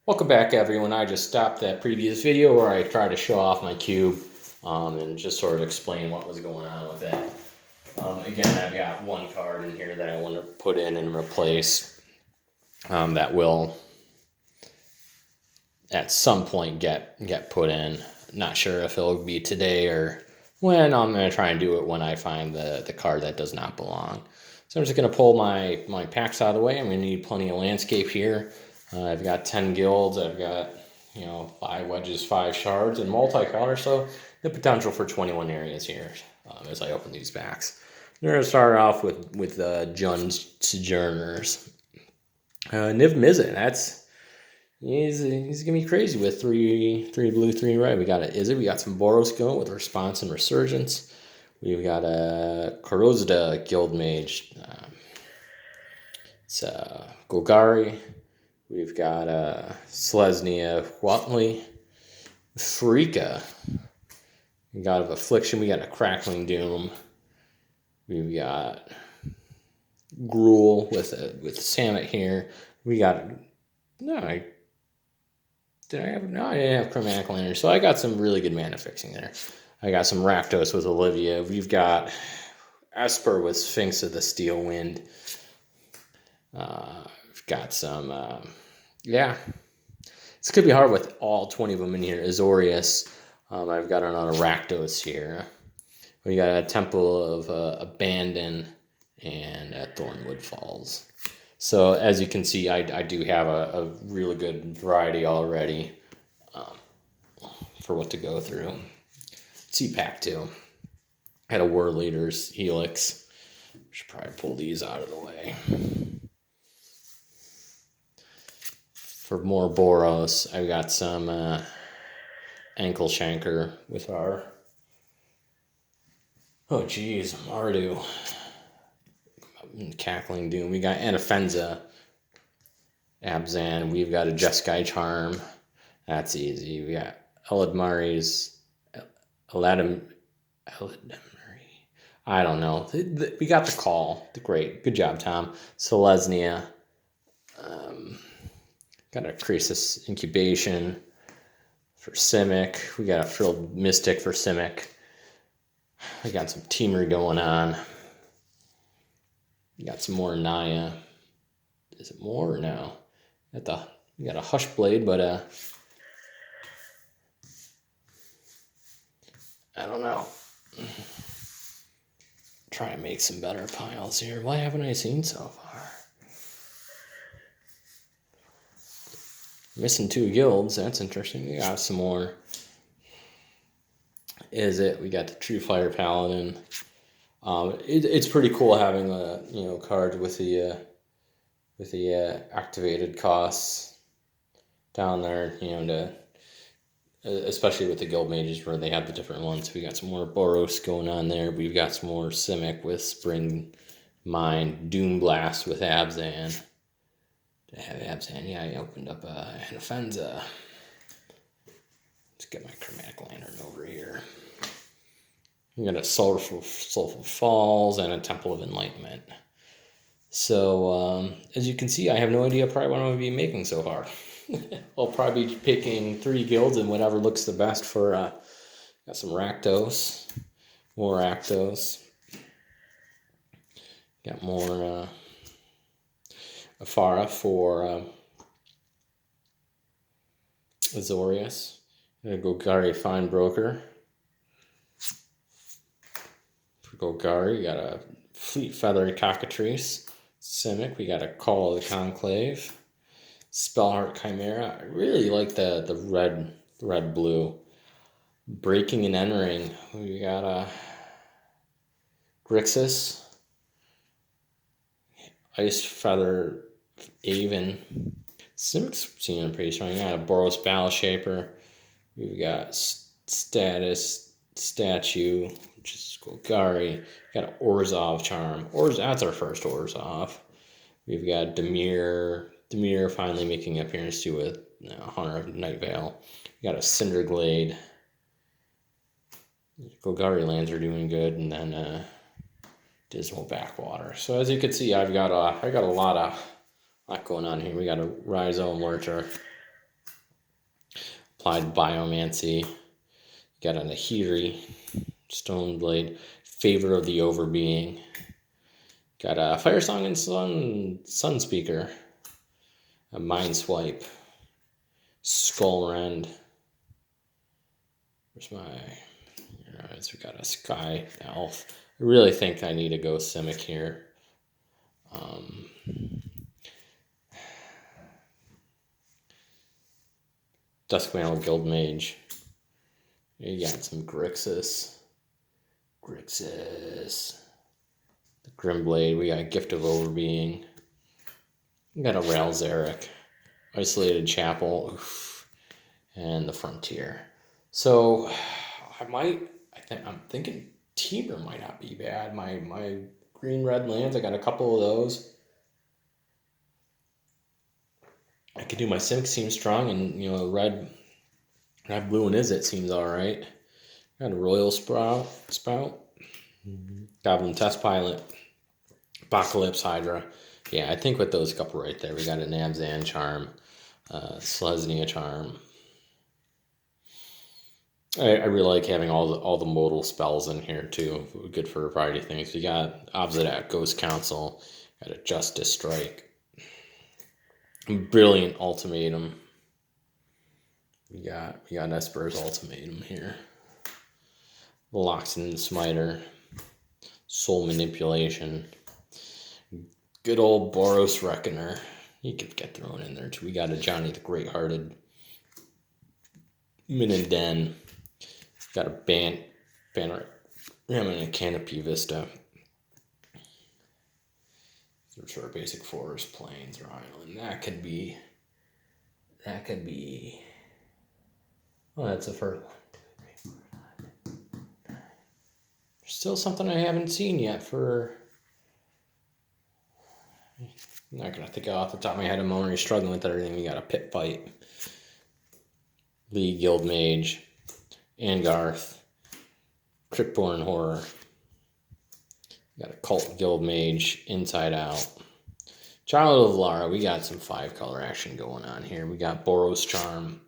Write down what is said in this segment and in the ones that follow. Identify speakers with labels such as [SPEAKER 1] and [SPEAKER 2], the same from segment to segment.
[SPEAKER 1] Welcome back, everyone. I just stopped that previous video where I tried to show off my cube and just sort of explain what was going on with that. Again, I've got one card in here that I want to put in and replace that will at some point get put in. Not sure if it'll be today or when. I'm going to try and do it when I find the card that does not belong. So I'm just going to pull my packs out of the way. I'm going to need plenty of landscape here. I've got 10 guilds. I've got 5 wedges, 5 shards, and multicolor. So the potential for 21 areas here as I open these packs. I'm going to start off with Jund's Sojourners. Niv Mizzet, he's gonna be crazy with three blue, 3 red. We got a Izzet, we got some Boros going with Response and Resurgence. We've got a Korozda Guild Mage. It's Golgari. We've got Selesnya Huatli. Freaka. We got of Affliction. We got a Crackling Doom. We've got Gruul with Samet here. We got I didn't have Chromatic Lantern, so I got some really good mana fixing there. I got some Rakdos with Olivia. We've got Esper with Sphinx of the Steel Wind. We've got some, This could be hard with all 20 of them in here. Azorius. I've got another Rakdos here. We got a Temple of Abandon and at Thornwood Falls. So as you can see, I do have a really good variety already for what to go through. Let's see pack 2. I had a War Leaders Helix. Should probably pull these out of the way. For more Boros, I've got some Ankle Shanker with our... Oh geez, Mardu. Cackling Doom. We got Anafenza, Abzan. We've got a Jeskai Charm. That's easy. We got Eladmari's Eladamari. I don't know. We got the call. Great. Good job, Tom. Selesnya. Got a Crisis Incubation for Simic. We got a Frilled Mystic for Simic. We got some Teamer going on. We got some more Naya. Is it more or no? We got a Hush Blade, but I don't know. Try and make some better piles here. Why haven't I seen so far? Missing 2 guilds. That's interesting. We got some more. We got the True Fire Paladin. It's pretty cool having a card with the activated costs down there. Especially with the guild mages where they have the different ones. We got some more Boros going on there. We've got some more Simic with Spring Mine, Doom Blast with Abzan. I have Abzan. Yeah, I opened up Anafenza. Let's get my Chromatic Lantern over here. We got a Soulful Falls and a Temple of Enlightenment. So, as you can see, I have no idea probably what I'm going to be making so far. I'll probably be picking 3 guilds and whatever looks the best for, got some Rakdos, more Rakdos. Got more, Afara for, Azorius. I'm going to go Golgari Fine Broker. For Golgari, we got a Fleet Feathery Cockatrice. Simic, we got a Call of the Conclave. Spellheart Chimera. I really like the red blue. Breaking and Entering. We got a Grixis. Ice Feather Aven. Simic's seeming pretty strong. We got a Boros Battle Shaper. We've got Status Statue, which is Golgari. We got an Orzhov Charm. That's our first Orzhov. We've got Dimir finally making an appearance too with Hunter of Night Vale. We got a Cinderglade. Golgari lands are doing good, and then Dismal Backwater. So as you can see, I got a lot going on here. We got a Rhizome Lurcher. applied Biomancy. Got a Nahiri, Stone Blade, Favor of the Overbeing. Got a Fire Song and Sun Speaker, a Mind Swipe, Skull Rend. Where's my... Alright, so we got a Sky Elf. I really think I need to go Simic here. Duskmantle Guild Mage. You got some Grixis. The Grimblade. We got Gift of Overbeing. We got a Rail Zarek. Isolated Chapel. Oof. And the Frontier. So I'm thinking Teamer might not be bad. My green-red lands, I got a couple of those. I could do my Simic, seems strong, and red, blue, and Izzet seems alright. Got a Royal Spout, Goblin Test Pilot, Apocalypse Hydra. Yeah, I think with those couple right there, we got a Nabzan Charm, Selesnya Charm. I really like having all the modal spells in here too. Good for a variety of things. We got Obsidian Ghost Council, got a Justice Strike, Brilliant Ultimatum. We got Esper's Ultimatum here. Loxodon Smiter, Soul Manipulation, good old Boros Reckoner. He could get thrown in there too. We got a Johnny the Great-Hearted, Min and Den. Got a Banner and a Canopy Vista. Some sort of basic forest, plains, or island. That could be. Well, that's the first one. 2, 3, 4, 5, 9. There's still something I haven't seen yet for. I'm not gonna think off the top of my head. I'm already struggling with everything. We got a Pit Fight, League Guild Mage, Angarth, Cryptborn Horror. We got a Cult Guild Mage, Inside Out. Child of Lara, we got some 5-color action going on here. We got Boros Charm.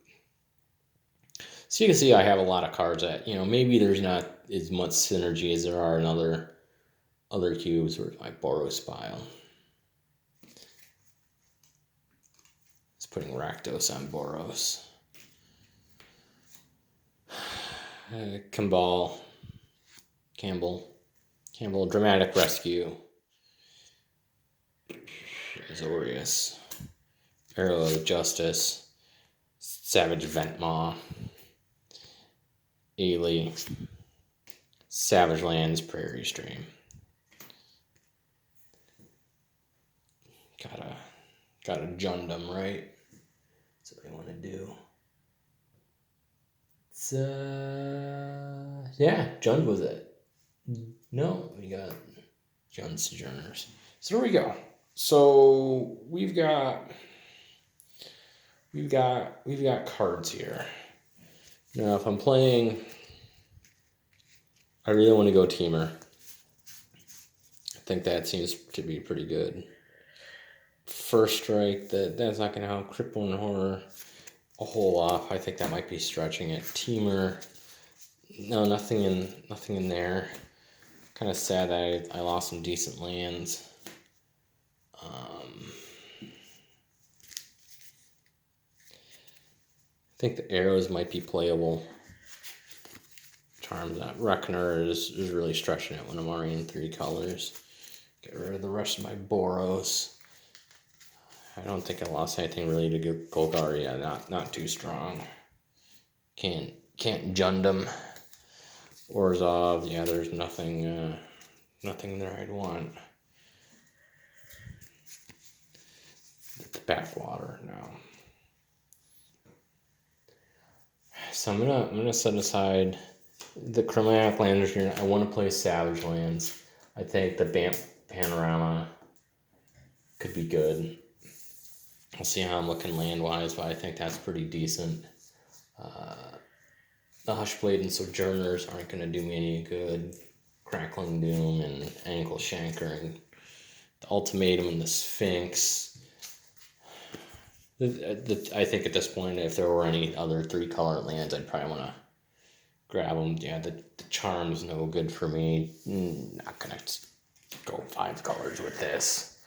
[SPEAKER 1] So you can see I have a lot of cards that, maybe there's not as much synergy as there are in other cubes. Where's my Boros pile? It's putting Rakdos on Boros. Campbell, Dramatic Rescue, Azorius, Arrow of Justice, Savage Ventmaw, Ailey, Savage Lands, Prairie Stream. Got a Jundum, right? That's what I want to do. Yeah, Jund was it. No, we got Jund Sojourners. So there we go. So we've got cards here. Now if I'm playing, I really want to go Teamer. I think that seems to be pretty good. First Strike, that's not gonna help. Crippling Horror, a whole lot. I think that might be stretching it. Teamer, no, nothing in there. Kind of sad that I lost some decent lands. I think the arrows might be playable. Charms, that Reckoner is really stretching it when I'm already in 3 colors. Get rid of the rest of my Boros. I don't think I lost anything really to Golgari. Not too strong. Can't Jundum. Orzhov, yeah, there's nothing there I'd want. The backwater now. So I'm gonna set aside the Chromatic Landers here. I want to play Savage Lands. I think the Bamp Panorama could be good. I'll see how I'm looking land-wise, but I think that's pretty decent. The Hushblade and Sojourners aren't going to do me any good. Crackling Doom and Ankle Shanker and the Ultimatum and the Sphinx. I think at this point, if there were any other 3-color lands, I'd probably want to grab them. Yeah, the charm's no good for me. Not gonna go 5 colors with this.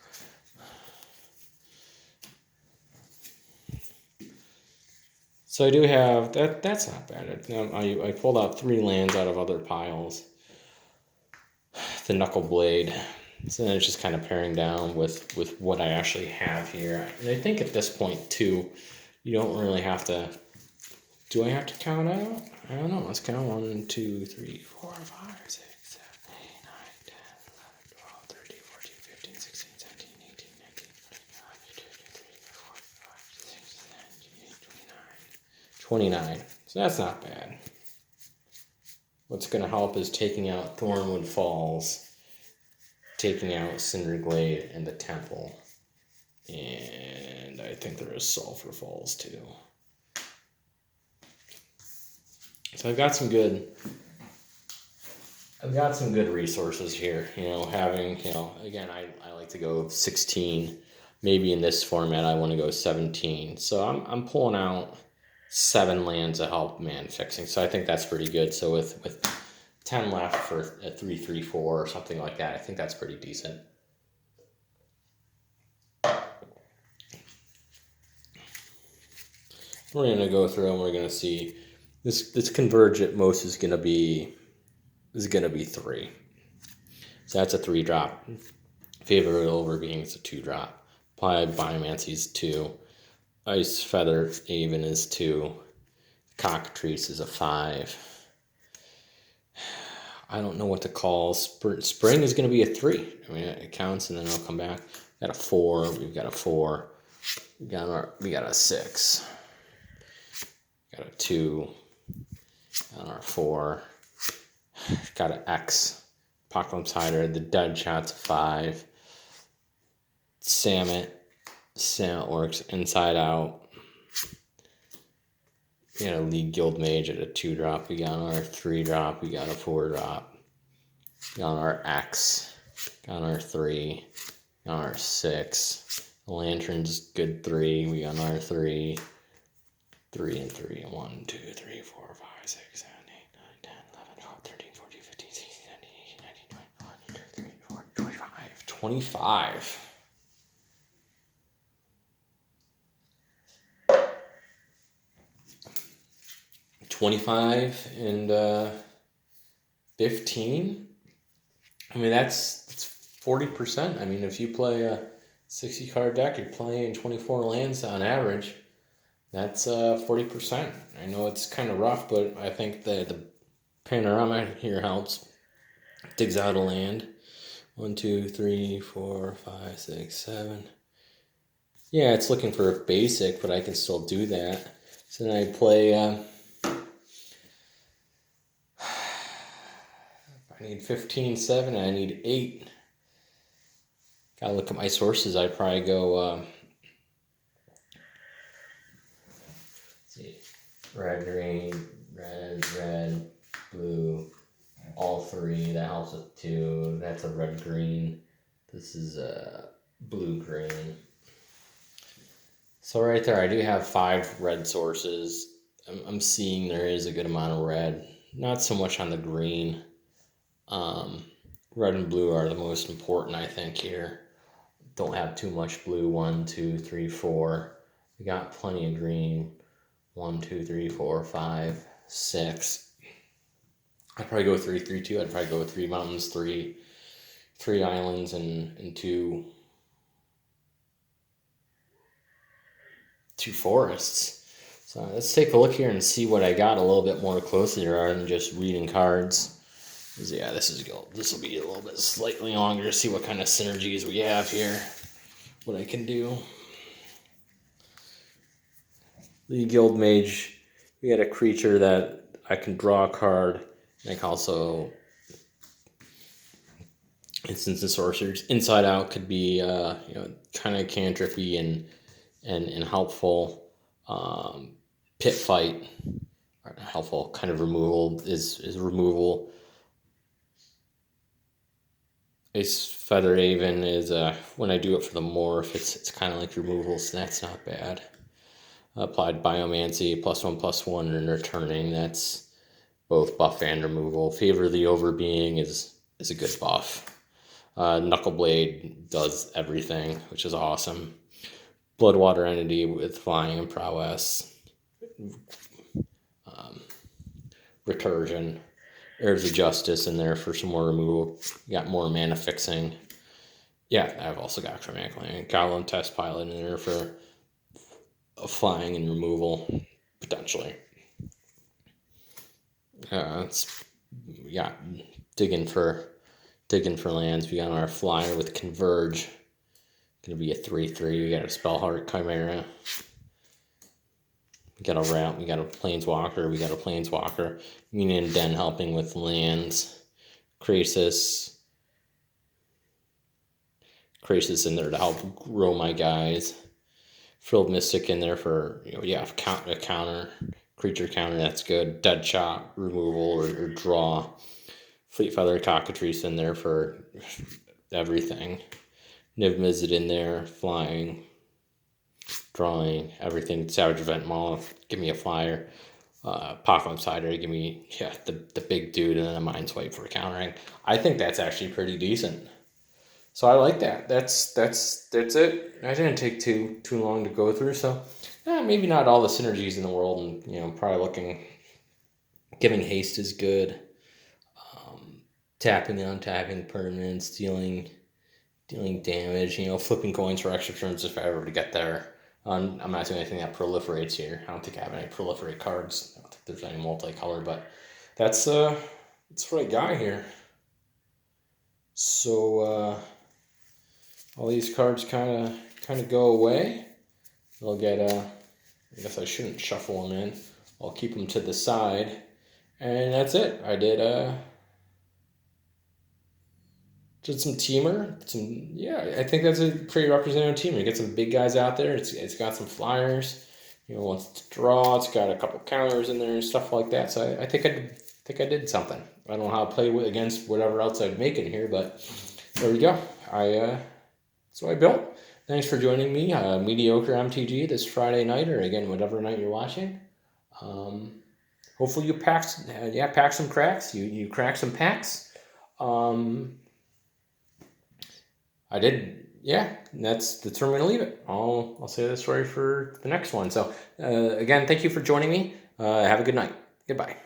[SPEAKER 1] So I do have that. That's not bad. I pulled out 3 lands out of other piles. The Knuckle Blade. So then it's just kind of paring down with what I actually have here. And I think at this point too, you don't really have to. Do I have to count out? I don't know. Let's count 1, 2, 3, 4, 5, 6, 7, 8, 9, 10, 11, 12, 13, 14, 15, 16, 17, 18, 19, 20, 29. So that's not bad. What's going to help is taking out Thornwood Falls, taking out Cinderglade and the Temple. And I think there is Sulphur Falls too. So I've got some good resources here. Having, again, I like to go 16. Maybe in this format I want to go 17. So I'm pulling out 7 lands to help man fixing. So I think that's pretty good. So with 10 left for a 3-3-4 or something like that, I think that's pretty decent. We're going to go through and we're going to see this converge at most is going to be 3. So that's a 3-drop. Favorite Over Being is a 2-drop. Applied Biomancy's 2. Ice Feather Avon is 2. Cockatrice is a 5. I don't know what to call. Spring is going to be a 3. I mean, it counts and then it'll come back. We got a 4. We've got a 4. We got a 6. Got a 2. Got our 4. Got an X. Apocalypse Hider. The Dead Shot's a 5. Samet works Inside Out. We got a League Guild Mage at a 2-drop. We got our 3-drop. We got a 4-drop. Got our X. Got our 3. Got our 6. The Lantern's good 3. We got our 3. 3 and 3. 1, 2, 3, 4, 5, 6, 7, 8, 9, 10, 11, 12, 13, 14, 15, 16, 17, 18, 19, 20, 21, 22, 23, 24, 25. 25 and 15. I mean, that's 40%. I mean, if you play a 60-card deck, you're playing 24 lands on average. That's 40%. I know it's kind of rough, but I think the panorama here helps. Digs out a land. 1, 2, 3, 4, 5, 6, 7. Yeah, it's looking for a basic, but I can still do that. So then I play. I need 15, 7, and I need 8. Gotta look at my sources. I'd probably go. Let's see, red, green, red, blue, all 3. That helps with 2. That's a red, green. This is a blue, green. So right there, I do have 5 red sources. I'm seeing there is a good amount of red. Not so much on the green. Red and blue are the most important, I think, here. Don't have too much blue. 1, 2, 3, 4. We got plenty of green. 1, 2, 3, 4, 5, 6. I'd probably go 3, 3, 2. I'd probably go 3 mountains, 3 islands, and 2 forests. So let's take a look here and see what I got a little bit more closely rather than just reading cards. Yeah, this will be a little bit slightly longer to see what kind of synergies we have here, what I can do. The Guild Mage, we got a creature that I can draw a card, and I can also instance and sorcerers. Inside Out could be kind of cantripy and helpful. Pit Fight, helpful kind of removal is removal. Ace Feather Avon is when I do it for the morph, it's kind of like removal, so that's not bad. Applied Biomancy, +1/+1, and returning. That's both buff and removal. Favor the Overbeing is a good buff. Knuckleblade does everything, which is awesome. Bloodwater Entity with flying and prowess. Recursion. Heirs of Justice in there for some more removal. You got more mana fixing. Yeah, I've also got Chromatic Land. Goblin Test Pilot in there for flying and removal, potentially. Yeah, digging for lands. We got our flyer with Converge. Gonna be a 3/3. We got a Spellheart Chimera. We got a route. We got a Planeswalker. Union Den helping with lands. Krasis in there to help grow my guys. Frilled Mystic in there for a counter. Creature counter, that's good. Dead Shot, removal or draw. Fleet Feather Cockatrice in there for everything. Niv Mizzet in there, flying, drawing, everything. Savage Event Maul, give me a flyer. Apocalypse Hider, give me the big dude, and then a Mind Swipe for countering. I think that's actually pretty decent. So I like that. That's it. I didn't take too long to go through, so maybe not all the synergies in the world, and probably giving haste is good. Tapping and untapping permanents, dealing damage, flipping coins for extra turns if I ever to get there. I'm not doing anything that proliferates here. I don't think I have any proliferate cards. I don't think there's any multicolor, but that's what I got here. So all these cards kind of go away. They'll get I guess I shouldn't shuffle them in. I'll keep them to the side, and that's it. I did some teamer. I think that's a pretty representative teamer. You get some big guys out there. It's got some flyers. Wants to draw. It's got a couple counters in there and stuff like that. So I think I did something. I don't know how to play against whatever else I'd make in here, but there we go. That's what I built. Thanks for joining me, Mediocre MTG, this Friday night, or again, whatever night you're watching. Hopefully you pack some cracks. You crack some packs. I did, and that's where I'm going to leave it. I'll say the story for the next one. So, again, thank you for joining me. Have a good night. Goodbye.